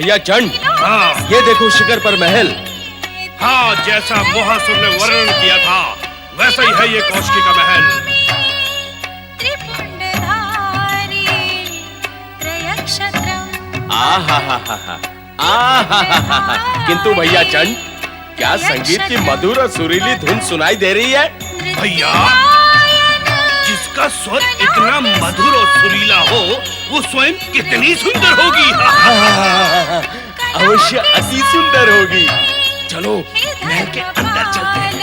भैया चंड, हाँ ये देखो शिखर पर महल। हाँ, जैसा मोहासुर ने वर्णन किया था वैसा ही है ये कौशिकी का महल। किंतु भैया चंड, क्या संगीत की मधुर और सुरीली धुन सुनाई दे रही है? भैया, जिसका स्वर इतना मधुर और सुरीला हो वो स्वयं कितनी सुंदर होगी। अवश्य अति सुंदर होगी। चलो महल के अंदर चलते हैं।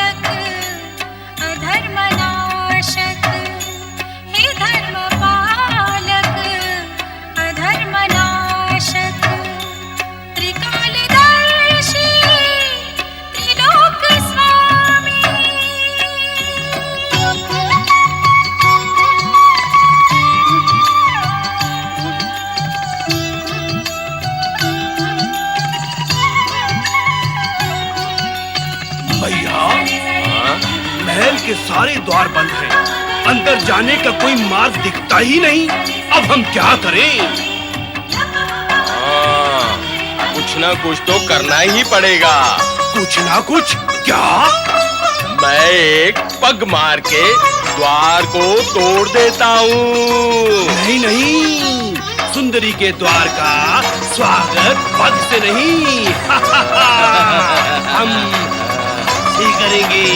महल के सारे द्वार बंद हैं। अंदर जाने का कोई मार्ग दिखता ही नहीं। अब हम क्या करें? कुछ ना कुछ तो करना ही पड़ेगा। कुछ ना कुछ? क्या? मैं एक पग मार के द्वार को तोड़ देता हूँ। नहीं नहीं, सुंदरी के द्वार का स्वागत पग से नहीं हम ही करेंगे।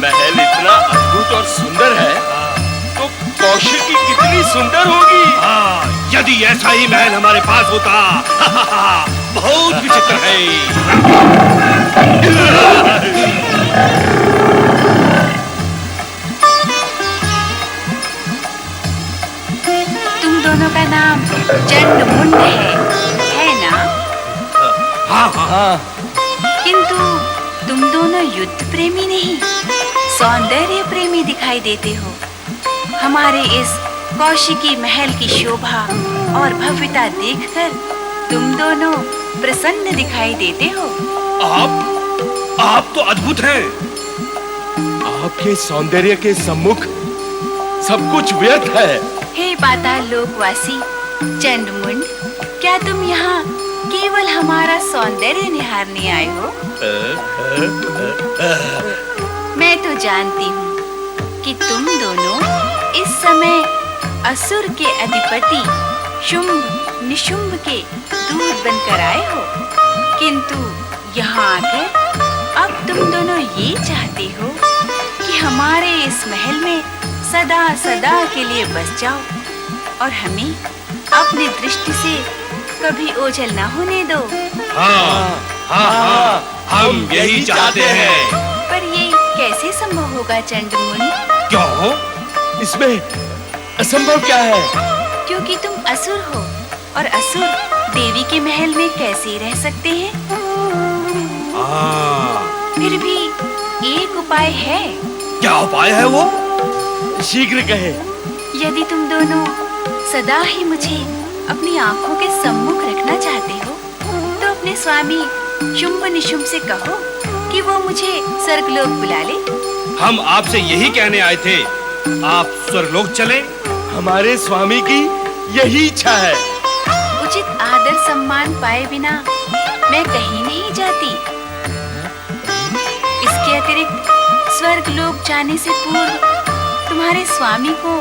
महल इतना अद्भुत और सुंदर है तो कौशिकी कितनी सुंदर होगी। हाँ, यदि ऐसा ही महल हमारे पास होता बहुत विचित्र है। तुम दोनों का नाम चंडमुंड है ना? हाँ हाँ। किंतु तुम दोनों युद्ध प्रेमी नहीं, सौंदर्य प्रेमी दिखाई देते हो। हमारे इस कौशिकी महल की शोभा और भव्यता देखकर तुम दोनों प्रसन्न दिखाई देते हो। आप तो अद्भुत हैं। आपके सौंदर्य के सम्मुख सब कुछ व्यर्थ है। हे पाताल लोकवासी चंडमुंड, क्या तुम यहाँ केवल हमारा सौंदर्य निहारने आए हो? मैं तो जानती हूँ कि तुम दोनों इस समय असुर के अधिपति शुंभ निशुंभ के दूत बनकर आए हो, किंतु यहाँ आकर अब तुम दोनों ये चाहते हो कि हमारे इस महल में सदा सदा के लिए बस जाओ और हमें अपनी दृष्टि से कभी ओझल ना होने दो। हाँ, हाँ, हाँ, हम यही चाहते हैं। पर ये कैसे संभव होगा चंडमुंड? क्यों? इसमें असंभव क्या है? क्योंकि तुम असुर हो और असुर देवी के महल में कैसे रह सकते हैं? फिर भी एक उपाय है। क्या उपाय है वो? शीघ्र कहे। यदि तुम दोनों सदा ही मुझे अपनी आंखों के सम्मुख रखना चाहते हो तो अपने स्वामी शुंभ निशुंभ से कहो कि वो मुझे स्वर्गलोक बुला ले। हम आपसे यही कहने आए थे, आप स्वर्गलोक चले। हमारे स्वामी की यही इच्छा है। उचित आदर सम्मान पाए बिना मैं कहीं नहीं जाती। इसके अतिरिक्त स्वर्गलोक जाने से पूर्व तुम्हारे स्वामी को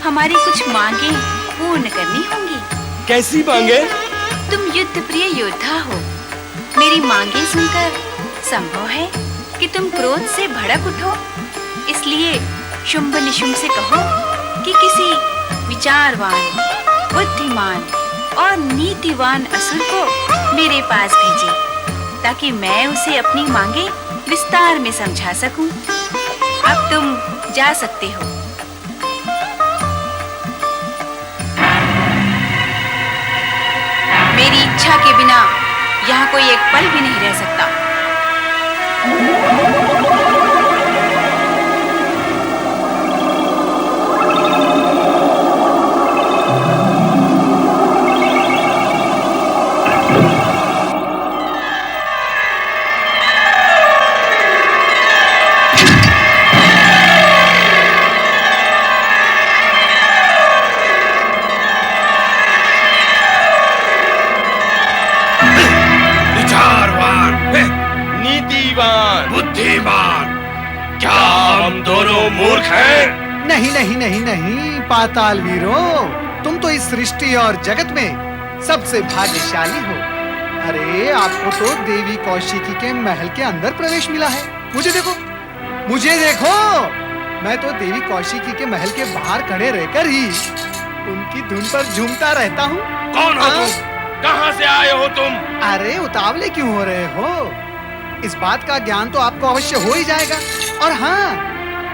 हमारी कुछ मांगे पूर्ण करनी होंगी। कैसी मांगे? तुम युद्ध प्रिय योद्धा हो। मेरी मांगे सुनकर संभव है कि तुम क्रोध से भड़क उठो, इसलिए शुंभ निशुंभ से कहो कि किसी विचारवान, बुद्धिमान और नीतिवान असुर को मेरे पास भेजे ताकि मैं उसे अपनी मांगे विस्तार में समझा सकूं। अब तुम जा सकते हो। मेरी इच्छा के बिना यहाँ कोई एक पल भी नहीं रह सकता। मूर्ख है। नहीं नहीं नहीं नहीं पाताल वीरो, तुम तो इस सृष्टि और जगत में सबसे भाग्यशाली हो। अरे आपको तो देवी कौशिकी के महल के अंदर प्रवेश मिला है। मुझे देखो, मुझे देखो, मैं तो देवी कौशिकी के महल के बाहर खड़े रहकर ही उनकी धुन पर झूमता रहता हूँ। कौन हो तुम? कहाँ से आए हो तुम? अरे उतावले क्यों हो रहे हो? इस बात का ज्ञान तो आपको अवश्य हो ही जाएगा। और हाँ,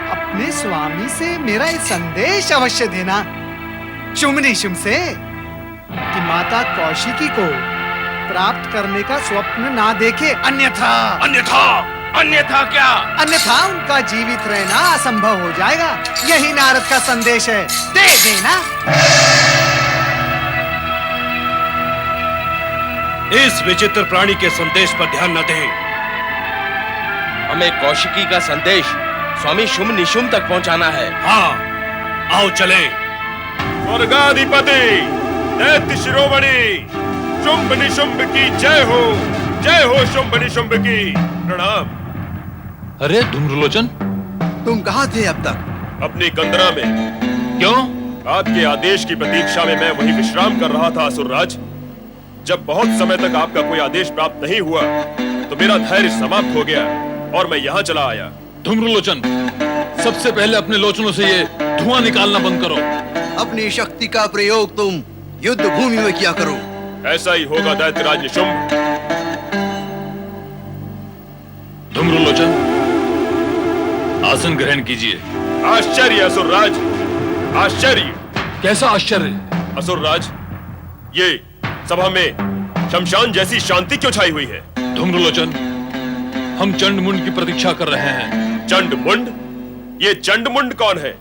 अपने स्वामी से मेरा ये संदेश अवश्य देना, शुंभ निशुंभ से, कि माता कौशिकी को प्राप्त करने का स्वप्न ना देखे, अन्यथा अन्यथा क्या? अन्यथा उनका जीवित रहना असंभव हो जाएगा। यही नारद का संदेश है, दे देना। इस विचित्र प्राणी के संदेश पर ध्यान न दें। हमें कौशिकी का संदेश स्वामी शुंभ निशुंभ तक पहुंचाना है। हाँ, आओ चलें। स्वर्गाधिपति दैत्य शिरोमणि शुंभ निशुंभ की जय हो शुंभ निशुंभ की प्रणाम। अरे धूम्रलोचन, तुम कहाँ थे अब तक? अपनी कंदरा में। क्यों? आपके आदेश की प्रतीक्षा में मैं वहीं विश्राम कर रहा था असुरराज। जब बहुत समय तक आपका कोई आदेश प्राप्त नहीं हुआ तो मेरा धैर्य समाप्त हो गया और मैं यहाँ चला आया। धूम्रलोचन, सबसे पहले अपने लोचनों से ये धुआं निकालना बंद करो। अपनी शक्ति का प्रयोग तुम युद्ध भूमि में किया करो। ऐसा ही होगा दैत्यराज निशुंभ। धूम्रलोचन, आसन ग्रहण कीजिए। आश्चर्य असुरराज, आश्चर्य। कैसा आश्चर्य? असुरराज, ये सभा में शमशान जैसी शांति क्यों छाई हुई है? धूम्रलोचन, हम चंडमुंड की प्रतीक्षा कर रहे हैं। चंडमुंड? ये चंडमुंड कौन है?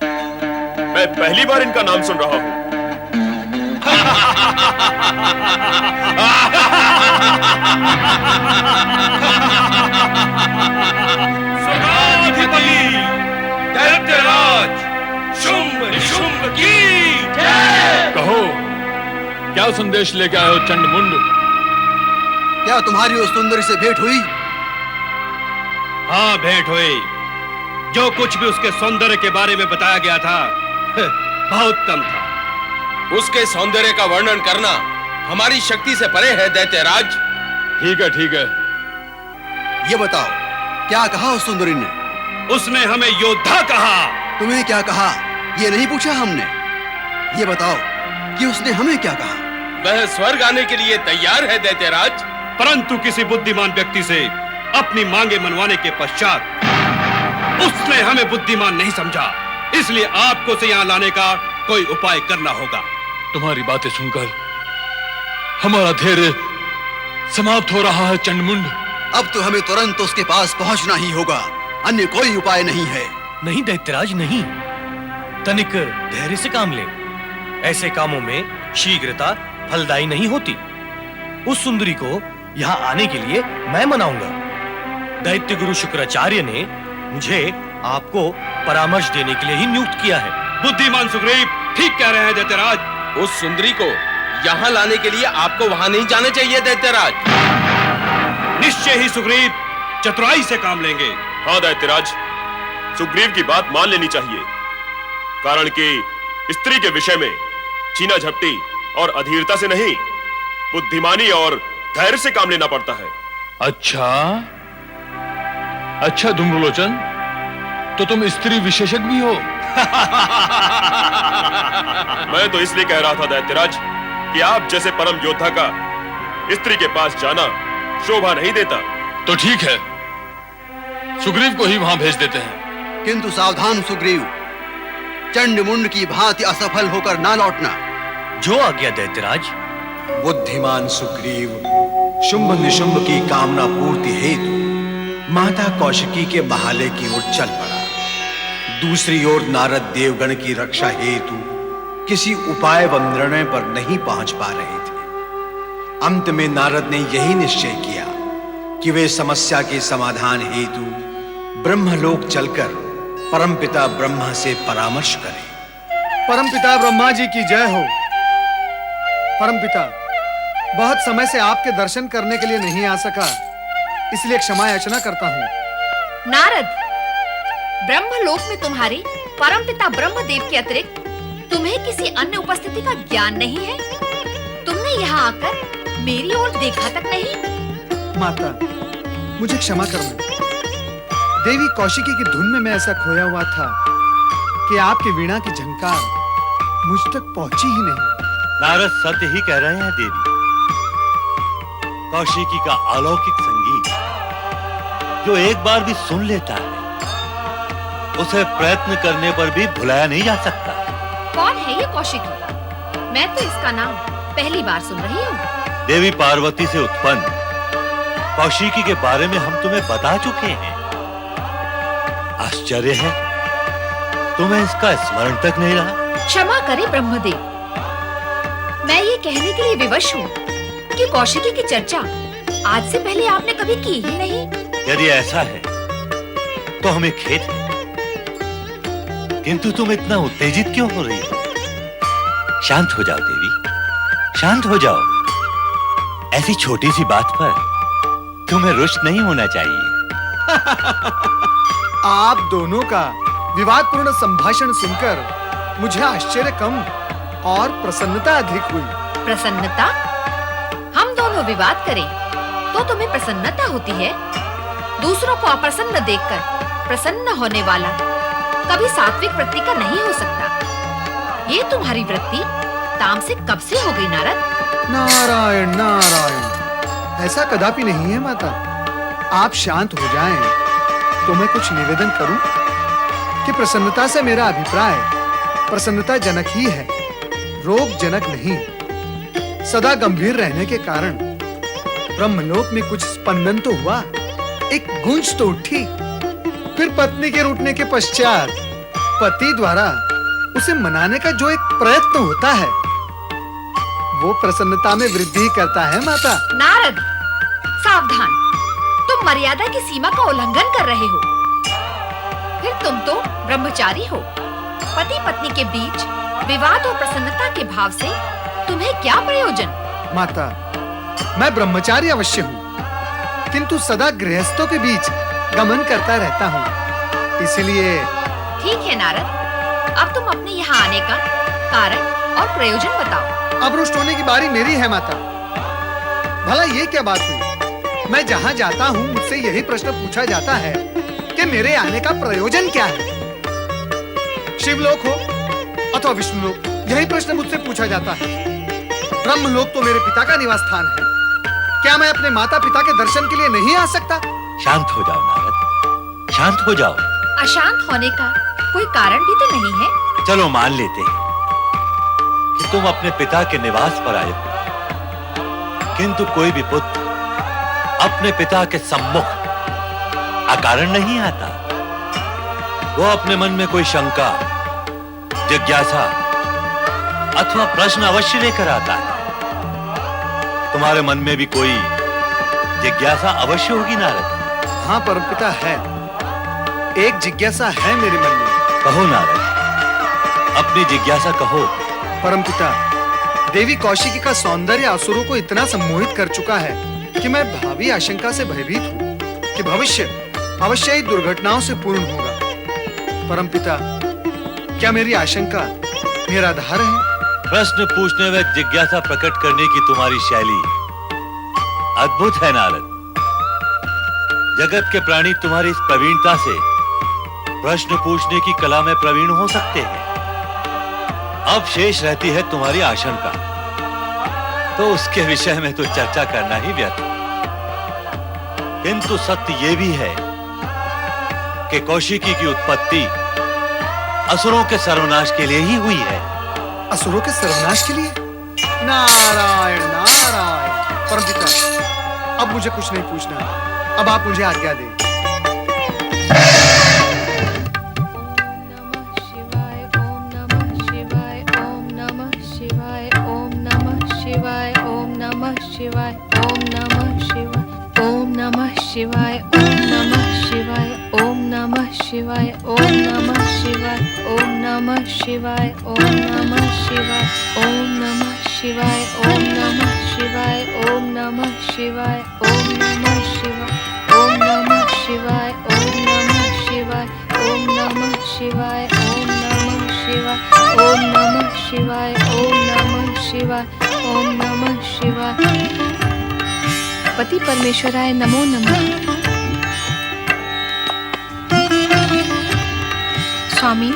मैं पहली बार इनका नाम सुन रहा हूँ। स्वर्गाधिपति दैत्यराज शुंभ निशुंभ की जय। कहो, क्या संदेश लेके आए हो चंडमुंड? क्या तुम्हारी उस सुंदरी से भेंट हुई? हाँ, भेंट हुई। जो कुछ भी उसके सौंदर्य के बारे में बताया गया था बहुत कम था। उसके सौंदर्य का वर्णन करना हमारी शक्ति से परे है दैत्यराज। ठीक है, ठीक है। ये बताओ, क्या कहा उस सुंदरी ने? उसने हमें योद्धा कहा। तुम्हें क्या कहा, ये नहीं पूछा हमने। ये बताओ कि उसने हमें क्या कहा? वह स्वर्ग आने के लिए तैयार है दैत्यराज। परंतु किसी बुद्धिमान व्यक्ति से अपनी मांगे मनवाने के पश्चात उसने हमें बुद्धिमान नहीं समझा। इसलिए आपको से यहाँ लाने का कोई उपाय करना होगा। तुम्हारी बातें सुनकर हमारा धैर्य समाप्त हो रहा है चंडमुंड। अब तो हमें तुरंत उसके पास पहुंचना ही होगा, अन्य कोई उपाय नहीं है। नहीं दैत्यराज, नहीं। तनिक धैर्य से काम ले। ऐसे कामों में शीघ्रता फलदायी नहीं होती। उस सुंदरी को यहाँ आने के लिए मैं मनाऊंगा। दैत्य गुरु शुक्राचार्य ने मुझे आपको परामर्श देने के लिए ही नियुक्त किया है। बुद्धिमान सुग्रीव ठीक कह रहे हैं दैत्यराज। उस सुंदरी को यहाँ लाने के लिए आपको वहाँ नहीं जाना चाहिए दैत्यराज। निश्चय ही सुग्रीव चतुराई से काम लेंगे। हाँ दैत्यराज, सुग्रीव की बात मान लेनी चाहिए, कारण कि स्त्री के विषय में छीना झपटी और अधीरता से नहीं, बुद्धिमानी और धैर्य से काम लेना पड़ता है। अच्छा धूम्रलोचन, तो तुम स्त्री विशेषज्ञ भी हो? मैं तो इसलिए कह रहा था दैत्यराज कि आप जैसे परम योद्धा का स्त्री के पास जाना शोभा नहीं देता। तो ठीक है, सुग्रीव को ही वहां भेज देते हैं। किंतु सावधान सुग्रीव, चंडमुंड की भांति असफल होकर ना लौटना। जो आज्ञा दैत्यराज। बुद्धिमान सुग्रीव शुंभ निशुंभ की कामना पूर्ति हेतु माता कौशिकी के बहाले की ओर चल पड़ा। दूसरी ओर नारद देवगण की रक्षा हेतु किसी उपाय व निर्णय पर नहीं पहुंच पा रहे थे। अंत में नारद ने यही निश्चय किया कि वे समस्या के समाधान हेतु ब्रह्मलोक चलकर परमपिता ब्रह्मा से परामर्श करें। परमपिता ब्रह्मा जी की जय हो। परमपिता, बहुत समय से आपके दर्शन करने के लिए नहीं आ सका, इसलिए क्षमा याचना करता हूँ। नारद, ब्रह्मलोक में तुम्हारी परमपिता ब्रह्मदेव के अतिरिक्त तुम्हें किसी अन्य उपस्थिति का ज्ञान नहीं है? तुमने यहाँ आकर मेरी ओर देखा तक नहीं? माता, मुझे क्षमा करना। देवी कौशिकी की धुन में मैं ऐसा खोया हुआ था कि आपकी वीणा की झंकार मुझ तक पहुंची ही नहीं। नारद सत्य ही कह रहे हैं देवी। कौशिकी का अलौकिक संगीत जो एक बार भी सुन लेता है, उसे प्रयत्न करने पर भी भुलाया नहीं जा सकता। कौन है ये कौशिकी? मैं तो इसका नाम पहली बार सुन रही हूँ। देवी पार्वती से उत्पन्न कौशिकी के बारे में हम तुम्हें बता चुके हैं। आश्चर्य है, तुम्हें इसका स्मरण तक नहीं रहा। क्षमा करे ब्रह्मदेव, मैं ये कहने के लिए विवश हूँ कि कौशिकी की चर्चा आज से पहले आपने कभी की ही नहीं। यदि ऐसा है तो हमें खेद है, किंतु तुम इतना उत्तेजित क्यों हो रही हो? शांत हो जाओ देवी, शांत हो जाओ। ऐसी छोटी सी बात पर तुम्हें रुष्ट नहीं होना चाहिए। आप दोनों का विवादपूर्ण संभाषण सुनकर मुझे आश्चर्य कम और प्रसन्नता अधिक हुई। प्रसन्नता? हम दोनों विवाद करें तो तुम्हें प्रसन्नता होती है? दूसरों को अप्रसन्न देखकर प्रसन्न होने वाला कभी सात्विक वृत्ति का नहीं हो सकता। ये तुम्हारी वृत्ति तामसिक कब से हो गई नारद? नारायण नारायण, ऐसा कदापि नहीं है माता। आप शांत हो जाएं तो मैं कुछ निवेदन करूं कि प्रसन्नता से मेरा अभिप्राय प्रसन्नता जनक ही है, रोग जनक नहीं। सदा गंभीर रहने के कारण ब्रह्मलोक में कुछ स्पंदन तो हुआ, एक गूंज तो उठी। फिर पत्नी के रूठने के पश्चात पति द्वारा उसे मनाने का जो एक प्रयत्न होता है, वो प्रसन्नता में वृद्धि करता है माता। नारद, सावधान, तुम मर्यादा की सीमा का उल्लंघन कर रहे हो। फिर तुम तो ब्रह्मचारी हो। पति पत्नी के बीच विवाद और प्रसन्नता के भाव से तुम्हें क्या प्रयोजन? माता, मैं ब्रह्मचारी अवश्य हूँ, किंतु सदा गृहस्थों के बीच गमन करता रहता हूँ, इसलिए। ठीक है नारद, अब तुम अपने यहाँ आने का कारण और प्रयोजन बताओ। अब रुष्ट होने की बारी मेरी है माता। भला ये क्या बात हुई? मैं जहाँ जाता हूँ मुझसे यही प्रश्न पूछा जाता है कि मेरे आने का प्रयोजन क्या है। शिवलोक हो अथवा विष्णुलोक, यही प्रश्न मुझसे पूछा जाता है। ब्रह्मलोक तो मेरे पिता का निवास स्थान है, क्या मैं अपने माता पिता के दर्शन के लिए नहीं आ सकता? शांत हो जाओ नारद, शांत हो जाओ। अशांत होने का कोई कारण भी तो नहीं है। चलो मान लेते हैं कि तुम अपने पिता के निवास पर आए हो, किंतु कोई भी पुत्र अपने पिता के सम्मुख अकारण नहीं आता। वो अपने मन में कोई शंका, जिज्ञासा अथवा प्रश्न अवश्य लेकर आता है। तुम्हारे मन में भी कोई जिज्ञासा अवश्य होगी नारद। हाँ परमपिता है, एक जिज्ञासा है मेरे मन में। कहो नारद, अपनी जिज्ञासा कहो। परमपिता, देवी कौशिकी का सौंदर्य असुरों को इतना सम्मोहित कर चुका है कि मैं भावी आशंका से भयभीत हूँ कि भविष्य अवश्य ही दुर्घटनाओं से पूर्ण होगा। परमपिता, क्या मेरी आशंका निराधार है? प्रश्न पूछने व जिज्ञासा प्रकट करने की तुम्हारी शैली अद्भुत है नारद। जगत के प्राणी तुम्हारी इस प्रवीणता से प्रश्न पूछने की कला में प्रवीण हो सकते हैं। अब शेष रहती है तुम्हारी आशंका, तो उसके विषय में तो चर्चा करना ही व्यर्थ। किंतु सत्य यह भी है कि कौशिकी की उत्पत्ति असुरों के सर्वनाश के लिए ही हुई है। असुरों के सर्वनाश के लिए? नारायण नारायण। परमपिता, अब मुझे कुछ नहीं पूछना, अब आप मुझे आज्ञा दें। शिवाय ओम नमः शिवाय ओम नमः शिवाय ओम नमः शिवाय ओम नमः शिवाय ओम नमः शिवाय ओम नमः शिवाय ओम नमः शिवाय ओम नमः शिवाय ओम नमः शिवाय ओम नमः शिवाय ओम नमः शिवाय ओम नमः शिवाय ओम नमः शिवाय ओम नमः शिवाय ओम गणपति परमेश्वराय नमो नमः। स्वामी,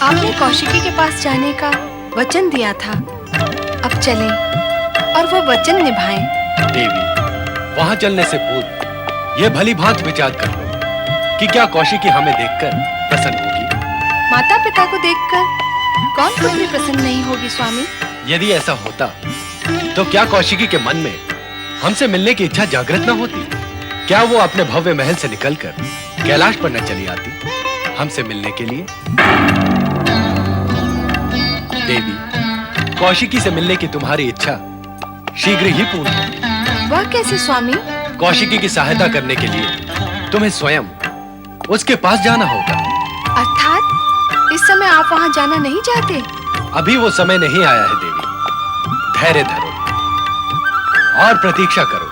आपने कौशिकी के पास जाने का वचन दिया था। अब चलें और वो वचन निभाएं। देवी, वहां चलने से पूर्व यह भली भांति विचार कर लो कि क्या कौशिकी हमें देखकर प्रसन्न होगी। माता पिता को देखकर कौन पुत्री प्रसन्न नहीं होगी स्वामी? यदि ऐसा होता तो क्या कौशिकी के मन में हमसे मिलने की इच्छा जागृत न होती? क्या वो अपने भव्य महल से निकलकर कैलाश पर न चली आती हमसे मिलने के लिए? देवी, कौशिकी से मिलने की तुम्हारी इच्छा शीघ्र ही पूर्ण होगी। वह कैसे स्वामी? कौशिकी की सहायता करने के लिए तुम्हें स्वयं उसके पास जाना होगा। अर्थात इस समय आप वहां जाना नहीं चाहते? अभी वो समय नहीं आया है देवी। धैर्य धरो और प्रतीक्षा करो।